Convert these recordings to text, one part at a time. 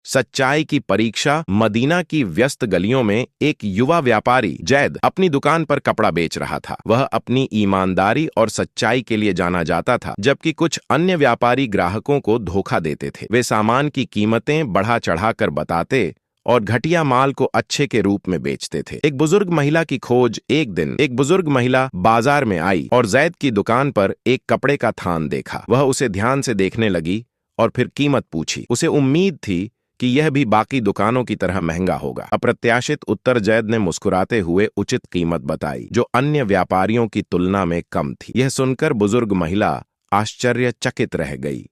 सच्चाई की परीक्षा। मदीना की व्यस्त गलियों में एक युवा व्यापारी जैद अपनी दुकान पर कपड़ा बेच रहा था। वह अपनी ईमानदारी और सच्चाई के लिए जाना जाता था, जबकि कुछ अन्य व्यापारी ग्राहकों को धोखा देते थे। वे सामान की कीमतें बढ़ा चढ़ाकर बताते और घटिया माल को अच्छे के रूप में बेचते थे। एक बुजुर्ग महिला की खोज। एक दिन एक बुजुर्ग महिला बाजार में आई और जैद की दुकान पर एक कपड़े का थान देखा। वह उसे ध्यान से देखने लगी और फिर कीमत पूछी। उसे उम्मीद थी कि यह भी बाकी दुकानों की तरह महंगा होगा। अप्रत्याशित उत्तर जैद ने मुस्कुराते हुए उचित कीमत बताई, जो अन्य व्यापारियों की तुलना में कम थी। यह सुनकर बुजुर्ग महिला आश्चर्यचकित रह गई।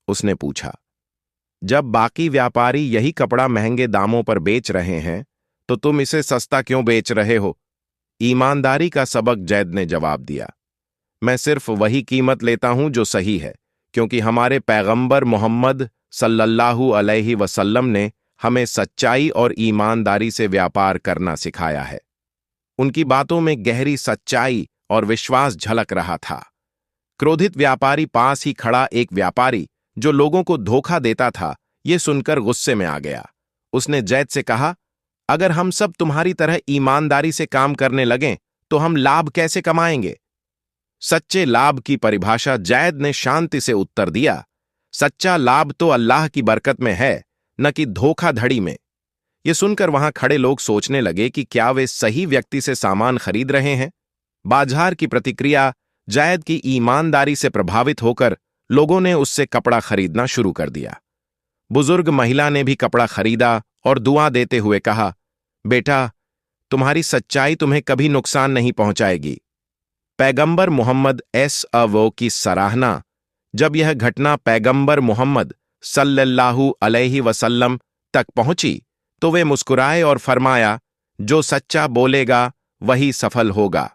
उसने पूछा, जब बाकी व्यापारी यही कपड़ा महंगे दामों पर बेच रहे हैं तो तुम इसे सस्ता क्यों बेच रहे हो? ईमानदारी का सबक जैद ने जवाब दिया, मैं सिर्फ वही कीमत लेता हूं जो सही है, क्योंकि हमारे पैगंबर मोहम्मद सल्लल्लाहु अलैहि वसल्लम ने हमें सच्चाई और ईमानदारी से व्यापार करना सिखाया है। उनकी बातों में गहरी सच्चाई और विश्वास झलक रहा था। क्रोधित व्यापारी पास ही खड़ा एक व्यापारी जो लोगों को धोखा देता था, ये सुनकर गुस्से में आ गया। उसने जैद से कहा, अगर हम सब तुम्हारी तरह ईमानदारी से काम करने लगें तो हम लाभ कैसे कमाएंगे? सच्चे लाभ की परिभाषा। जैद ने शांति से उत्तर दिया, सच्चा लाभ तो अल्लाह की बरकत में है, न कि धोखाधड़ी में। यह सुनकर वहां खड़े लोग सोचने लगे कि क्या वे सही व्यक्ति से सामान खरीद रहे हैं। बाजार की प्रतिक्रिया। जैद की ईमानदारी से प्रभावित होकर लोगों ने उससे कपड़ा खरीदना शुरू कर दिया। बुजुर्ग महिला ने भी कपड़ा खरीदा और दुआ देते हुए कहा, बेटा, तुम्हारी सच्चाई तुम्हें कभी नुकसान नहीं पहुंचाएगी। पैगंबर मोहम्मद सअव की सराहना। जब यह घटना पैगंबर मोहम्मद सल्लल्लाहु अलैहि वसल्लम तक पहुंची तो वे मुस्कुराए और फरमाया, जो सच्चा बोलेगा वही सफल होगा।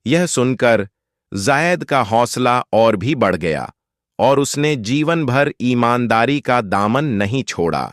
यह सुनकर जैद का हौसला और भी बढ़ गया और उसने जीवन भर ईमानदारी का दामन नहीं छोड़ा।